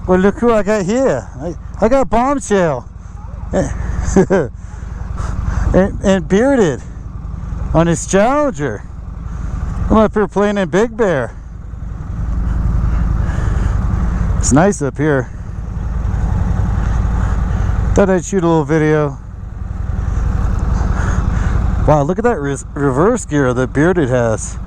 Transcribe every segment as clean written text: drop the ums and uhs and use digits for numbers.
Well, look who I got here. I got Bombshell. and Bearded on his Challenger. I'm up here playing in Big Bear. It's nice up here. Thought I'd shoot a little video. Wow, look at that reverse gear that Bearded has.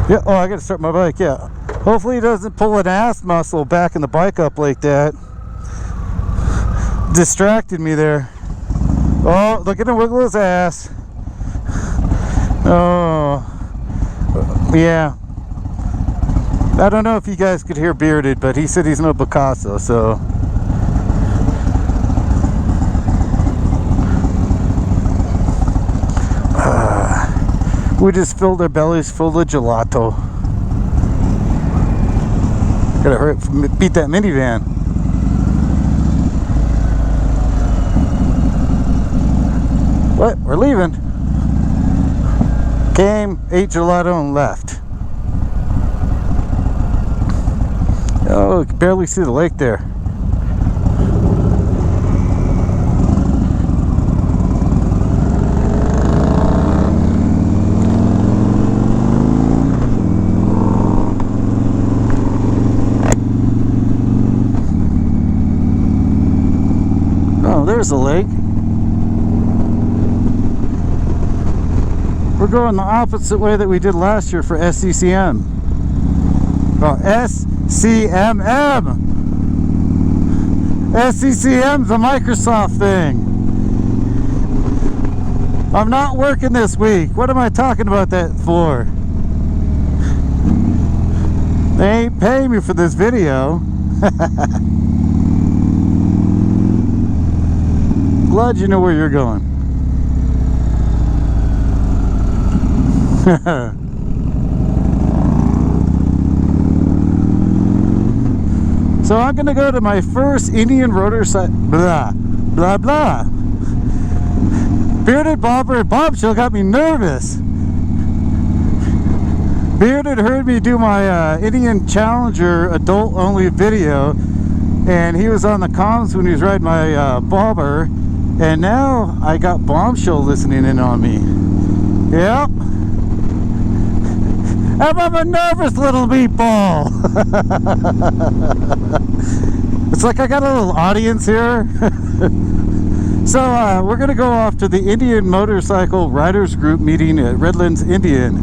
Yeah, oh, I gotta start my bike, yeah. Hopefully he doesn't pull an ass muscle backing the bike up like that. Distracted me there. Oh, look at him wiggle his ass. Oh, yeah. I don't know if you guys could hear Bearded, but he said he's no Picasso, so. We just filled our bellies full of gelato. Gotta hurry up, beat that minivan. What? We're leaving. Came, ate gelato, and left. Oh, you can barely see the lake there. There's the lake. We're going the opposite way that we did last year for SCCM. Oh, SCMM! SCCM's a Microsoft thing. I'm not working this week. What am I talking about that for? They ain't paying me for this video. Glad you know where you're going. So I'm gonna go to my first Indian motorcycle. Blah blah blah. Bearded Bobber and Bombshell got me nervous. Bearded heard me do my Indian Challenger adult only video, and he was on the comms when he was riding my bobber. And now I got Bombshell listening in on me. Yep. I'm a nervous little meatball. It's like I got a little audience here. So we're going to go off to the Indian Motorcycle Riders Group meeting at Redlands, Indian.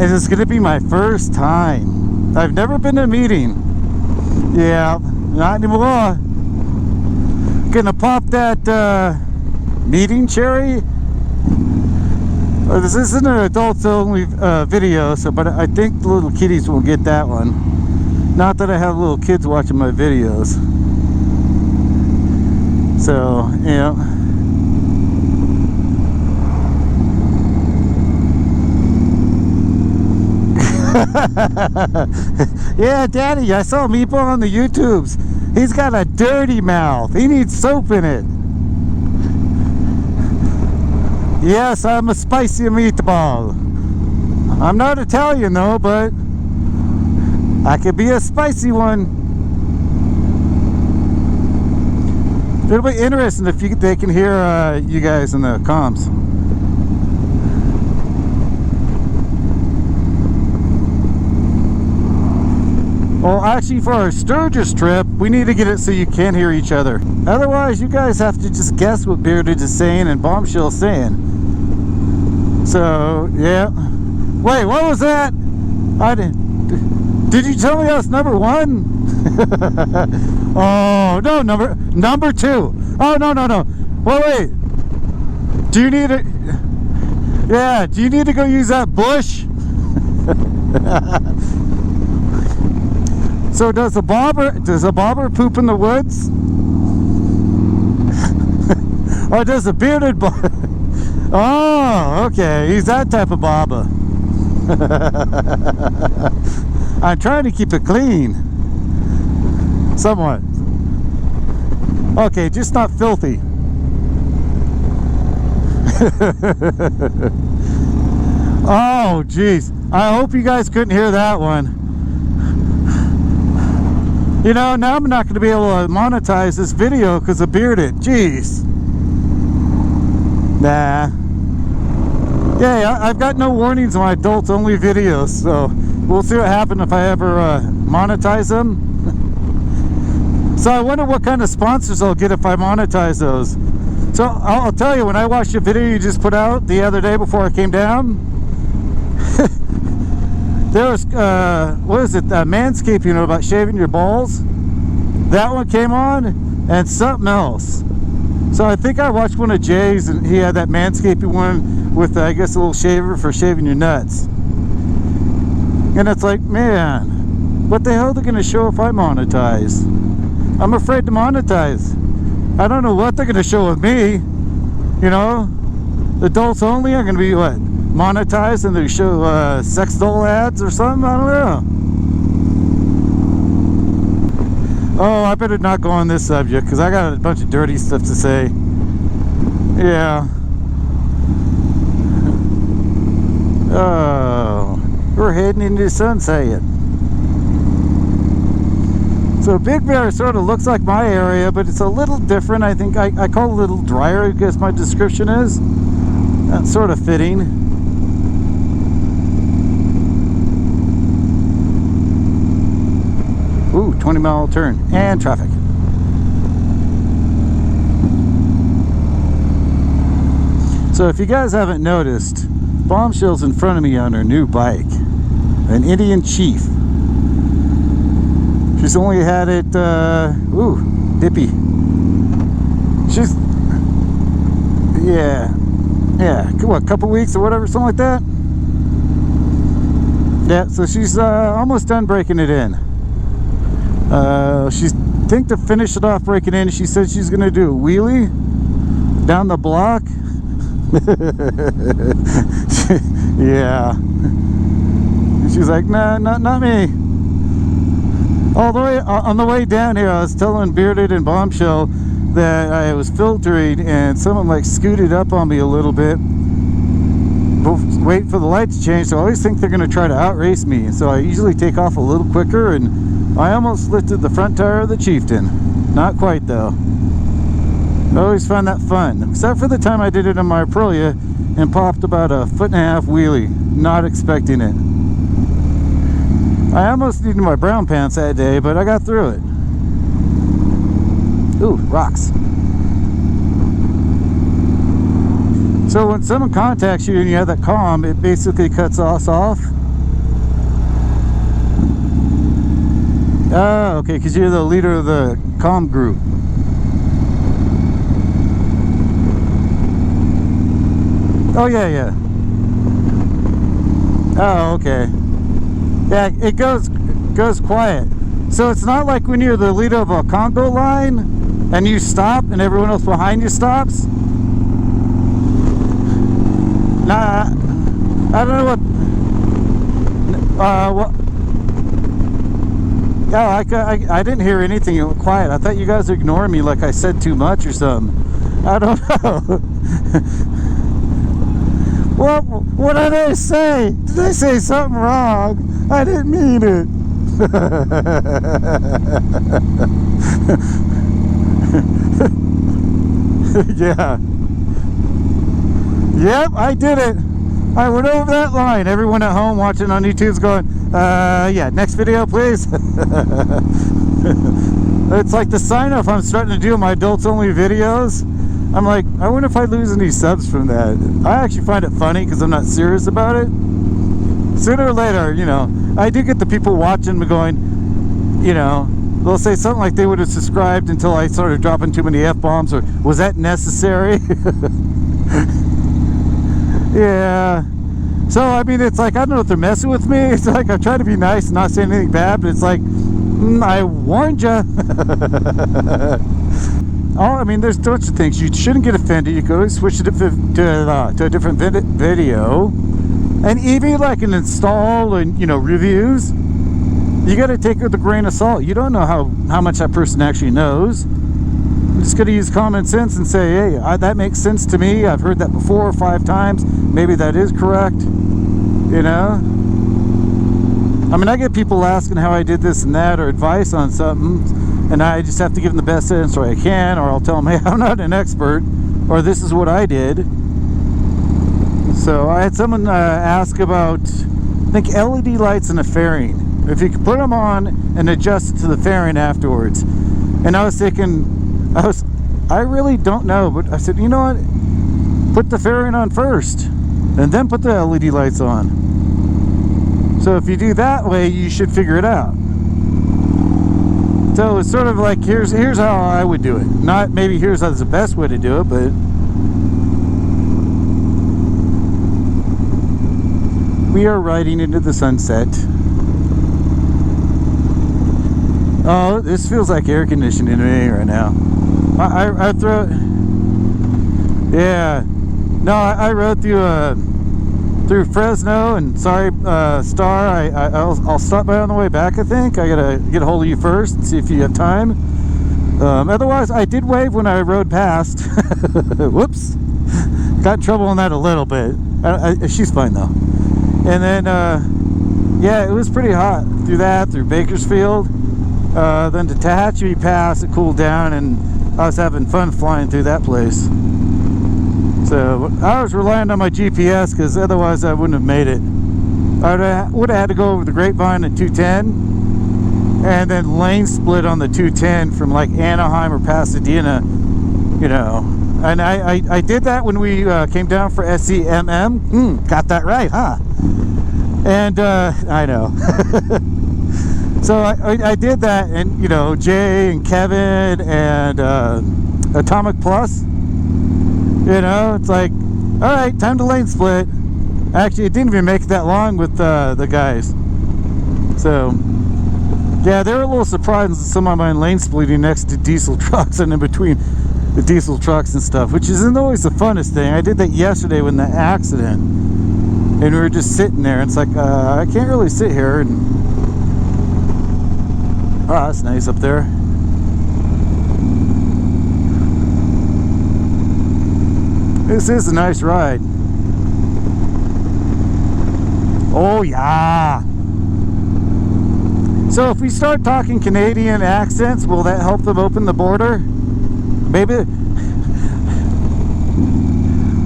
And it's going to be my first time. I've never been to a meeting. Yeah, not anymore. Gonna pop that meeting cherry. This isn't an adults only video, so but I think the little kiddies will get that one. Not that I have little kids watching my videos. So, you know. Yeah, Daddy, I saw Meatball on the YouTubes. He's got a dirty mouth. He needs soap in it. Yes, I'm a spicy meatball. I'm not Italian though, but I could be a spicy one. It'll be interesting if they can hear you guys in the comms. Well, actually, for our Sturgis trip, we need to get it so you can hear each other. Otherwise, you guys have to just guess what Bearded is saying and Bombshell's saying. So, yeah. Wait, what was that? I didn't. Did you tell me I was number one? Oh, no, number two. Oh, no. Well, wait. Do you need to... Yeah, do you need to go use that bush? So does a bobber poop in the woods? Or does a bearded bobber? Oh, okay, he's that type of bobber. I'm trying to keep it clean. Somewhat. Okay, just not filthy. Oh, jeez. I hope you guys couldn't hear that one. You know, now I'm not going to be able to monetize this video because of Bearded. Jeez. Nah. Yeah, I've got no warnings on my adults only videos, so we'll see what happens if I ever monetize them. So I wonder what kind of sponsors I'll get if I monetize those. So I'll tell you, when I watched your video you just put out the other day before I came down, there was, what is it, manscaping about shaving your balls. That one came on, and something else. So I think I watched one of Jay's, and he had that manscaping one with, I guess, a little shaver for shaving your nuts. And it's like, man, what the hell are they going to show if I monetize? I'm afraid to monetize. I don't know what they're going to show with me. You know, adults only are going to be, what, monetized, and they show sex doll ads or something? I don't know. Oh, I better not go on this subject because I got a bunch of dirty stuff to say. Yeah. Oh, we're heading into sunset. So Big Bear sort of looks like my area, but it's a little different. I think I call it a little drier, I guess my description is. That's sort of fitting. Ooh, 20-mile turn and traffic. So if you guys haven't noticed, Bombshell's in front of me on her new bike, an Indian Chief. She's only had it, ooh, dippy. She's, yeah, what, a couple weeks or whatever, something like that? Yeah, so she's almost done breaking it in. She's think to finish it off breaking in, she said she's gonna do a wheelie down the block. Yeah. She's like, nah, not me. All the way on the way down here, I was telling Bearded and Bombshell that I was filtering, and someone like scooted up on me a little bit. Wait for the light to change, so I always think they're going to try to outrace me. So I usually take off a little quicker, and I almost lifted the front tire of the Chieftain. Not quite though. I always find that fun, except for the time I did it on my Aprilia and popped about a 1.5 wheelie, not expecting it. I almost needed my brown pants that day, but I got through it. Ooh, rocks. So when someone contacts you and you have that comm, it basically cuts us off. Oh, okay, because you're the leader of the comm group. Oh, yeah. Oh, okay. Yeah, it goes quiet. So it's not like when you're the leader of a Congo line and you stop and everyone else behind you stops. Nah, I don't know what. Yeah, I didn't hear anything. It went quiet. I thought you guys were ignoring me, like I said too much or something. I don't know. What did I say? Did I say something wrong? I didn't mean it. Yeah. Yep, I did it. I went over that line. Everyone at home watching on YouTube's going, yeah, next video, please. It's like the sign off I'm starting to do my adults only videos. I'm like, I wonder if I lose any subs from that. I actually find it funny because I'm not serious about it. Sooner or later, you know, I do get the people watching me going, you know, they'll say something like they would have subscribed until I started dropping too many F-bombs, or was that necessary? Yeah. So, I mean, it's like, I don't know if they're messing with me. It's like, I try to be nice and not say anything bad, but it's like, I warned you. Oh, I mean, there's a bunch of things. You shouldn't get offended. You could always switch it to a different video. And even like an install and, you know, reviews, you got to take it with a grain of salt. You don't know how much that person actually knows. I'm just going to use common sense and say, hey, that makes sense to me. I've heard that before 5 times. Maybe that is correct, you know? I mean, I get people asking how I did this and that, or advice on something, and I just have to give them the best answer I can, or I'll tell them, hey, I'm not an expert, or this is what I did. So I had someone ask about, I think, LED lights and a fairing. If you could put them on and adjust it to the fairing afterwards. And I was thinking, I really don't know, but I said, you know what? Put the fairing on first, and then put the LED lights on. So if you do that way, you should figure it out. So it's sort of like, here's how I would do it. Not maybe here's how the best way to do it, but we are riding into the sunset. Oh, this feels like air conditioning to me right now. I throw, yeah. No, I rode through Fresno, and sorry, Star, I'll stop by on the way back. I think I gotta get a hold of you first and see if you have time. Otherwise, I did wave when I rode past. Whoops, got in trouble on that a little bit. She's fine though. And then, yeah, it was pretty hot through Bakersfield. Then to Tehachapi Pass, it cooled down, and I was having fun flying through that place. So I was relying on my GPS, because otherwise I wouldn't have made it. I would have had to go over the Grapevine at 210, and then lane split on the 210 from like Anaheim or Pasadena, you know. And I did that when we came down for SEMM. Got that right, huh? And I know. So I did that, and you know, Jay and Kevin and Atomic Plus, you know, it's like, all right, time to lane split. Actually, it didn't even make it that long with the guys. So yeah, they were a little surprised at some of my lane splitting next to diesel trucks and in between the diesel trucks and stuff, which isn't always the funnest thing. I did that yesterday when the accident, and we were just sitting there, and it's like, I can't really sit here. And oh, that's nice up there. This is a nice ride. Oh yeah. So if we start talking Canadian accents, will that help them open the border? Maybe.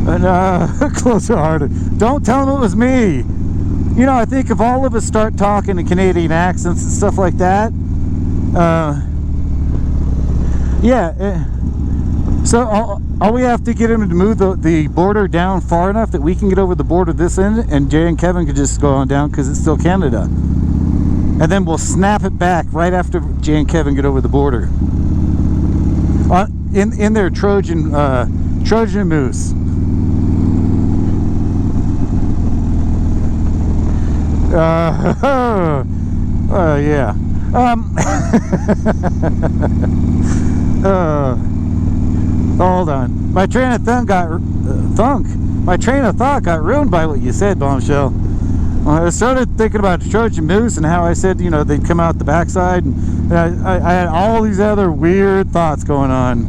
And closer hearted. Don't tell them it was me. You know, I think if all of us start talking in Canadian accents and stuff like that, yeah. So all we have to get him to move the border down far enough that we can get over the border this end, and Jay and Kevin could just go on down because it's still Canada. And then we'll snap it back right after Jay and Kevin get over the border. In their Trojan moose. Yeah. Hold on. My train of thought got ruined by what you said, Bombshell. I started thinking about the Trojan moose and how I said, you know, they'd come out the backside, and I had all these other weird thoughts going on.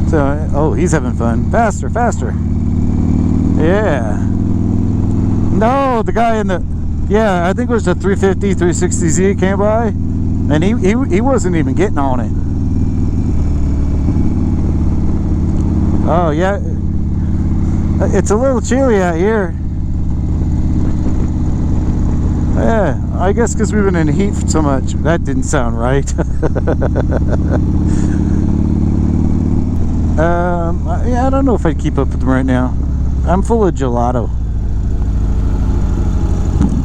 So, oh, he's having fun. Faster, faster. Yeah. No, the guy in the, yeah, I think it was the 350, 360Z came by, and he wasn't even getting on it. Oh, yeah. It's a little chilly out here. Yeah, I guess because we've been in heat so much. That didn't sound right. Yeah, I don't know if I'd keep up with them right now. I'm full of gelato.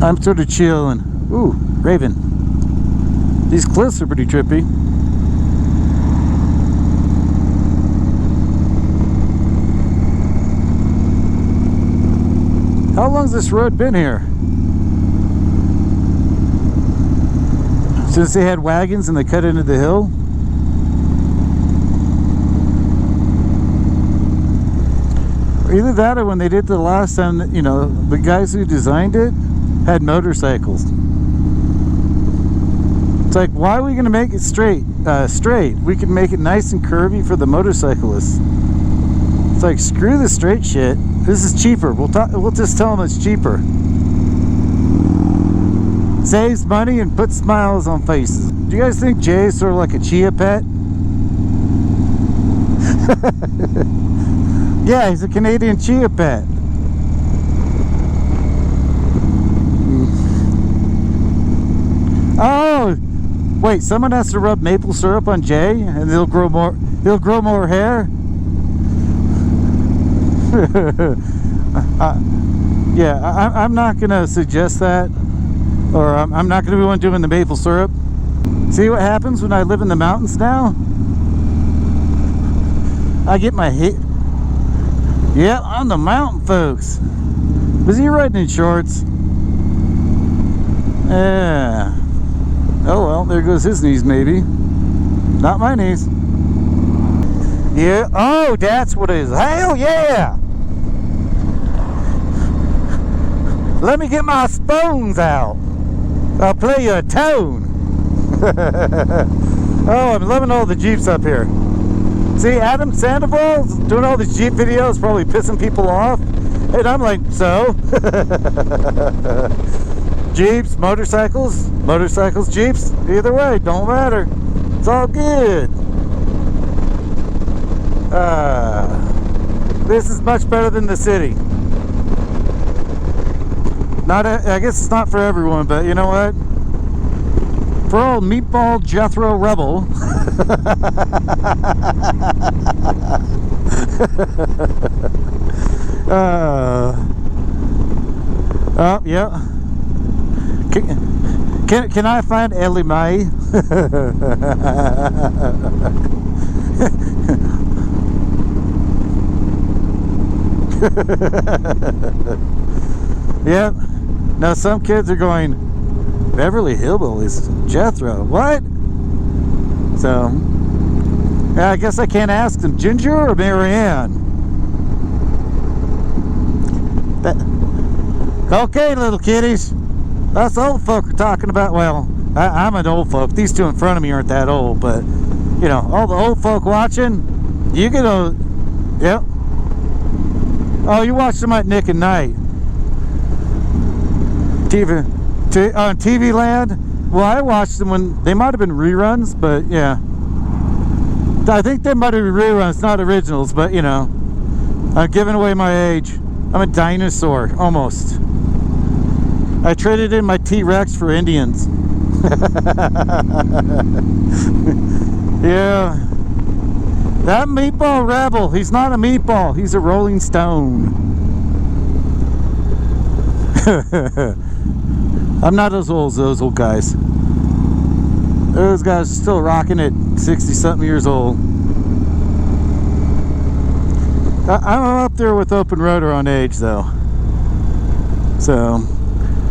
I'm sort of chilling. Ooh, Raven. These cliffs are pretty trippy. How long's this road been here? Since they had wagons and they cut into the hill? Either that or when they did the last time, you know, the guys who designed it had motorcycles. It's like, why are we going to make it straight? We can make it nice and curvy for the motorcyclists. It's like, screw the straight shit. This is cheaper. We'll just tell them it's cheaper. Saves money and puts smiles on faces. Do you guys think Jay's sort of like a chia pet? Yeah, he's a Canadian chia pet. Oh, wait, someone has to rub maple syrup on Jay and he'll grow more hair? Yeah, I'm not gonna suggest that, or I'm not gonna be one doing the maple syrup. See what happens when I live in the mountains now? I get my hit. Yeah, I'm the mountain folks. Was he riding in shorts? Yeah. Oh well, there goes his knees maybe. Not my knees. Yeah, oh, that's what it is. Hell yeah! Let me get my spoons out. I'll play you a tone. Oh, I'm loving all the Jeeps up here. See, Adam Sandoval's doing all these Jeep videos, probably pissing people off. And I'm like, so? Jeeps, motorcycles, Jeeps, either way, don't matter. It's all good. This is much better than the city. I guess it's not for everyone, but you know what? For old Meatball Jethro Rebel. Oh, yeah. Can I find Ellie Mae? Yep. Now some kids are going, Beverly Hillbillies, Jethro, what? So, yeah, I guess I can't ask them, Ginger or Marianne? Okay, little kiddies. That's old folk are talking about. Well, I'm an old folk. These two in front of me aren't that old, but, you know, all the old folk watching, you get a, yep. Oh, you watched them at Nick and Night. On TV Land. Well, I watched them when they might have been reruns, but yeah, I think they might have been reruns, not originals. But you know, I'm giving away my age. I'm a dinosaur almost. I traded in my T-Rex for Indians. Yeah, that Meatball Rebel. He's not a meatball. He's a Rolling Stone. I'm not as old as those old guys. Those guys are still rocking at 60-something years old. I'm up there with Open Rotor on age, though. So,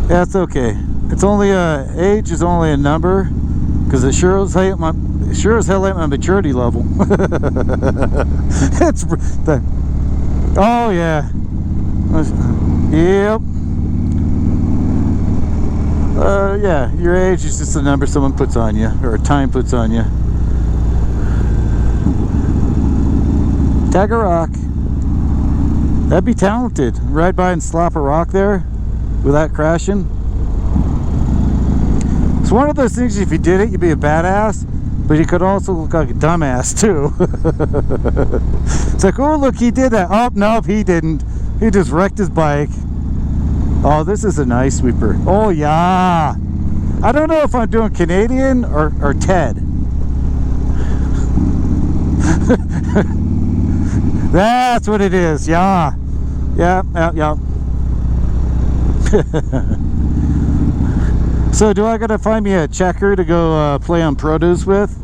yeah, it's okay. It's only age is only a number, because it sure as hell ain't my maturity level. It's oh yeah. Yep. Yeah, your age is just a number someone puts on you, or time puts on you. Tag a rock. That'd be talented. Ride by and slap a rock there without crashing. It's one of those things, if you did it, you'd be a badass, but you could also look like a dumbass, too. It's like, oh, look, he did that. Oh, no, he didn't. He just wrecked his bike. Oh, this is a nice sweeper. Oh, yeah. I don't know if I'm doing Canadian or Ted. That's what it is. Yeah. Yeah. So, do I gotta find me a checker to go play on produce with?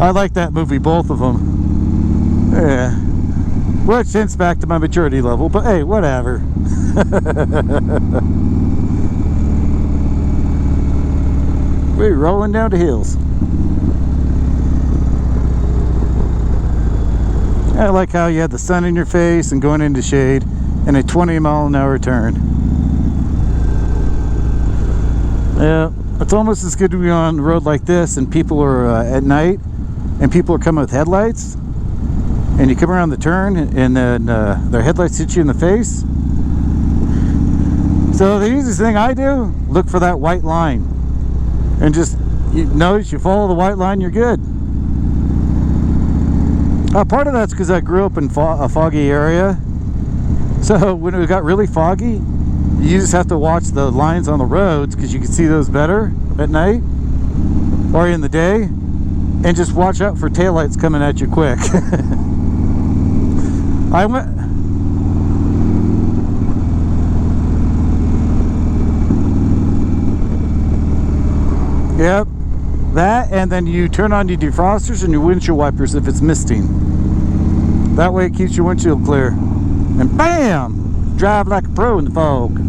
I like that movie, both of them. Yeah. Which hints back to my maturity level, but hey, whatever. We're rolling down the hills. I like how you had the sun in your face and going into shade and a 20-mile-an-hour turn. Yeah, it's almost as good to be on the road like this and people are at night and people are coming with headlights and you come around the turn and then their headlights hit you in the face. So the easiest thing I do, look for that white line. And just notice you follow the white line, you're good. Part of that's because I grew up in a foggy area. So when it got really foggy, you just have to watch the lines on the roads because you can see those better at night or in the day. And just watch out for taillights coming at you quick. I went... Yep, that, and then you turn on your defrosters and your windshield wipers if it's misting. That way it keeps your windshield clear. And bam! Drive like a pro in the fog.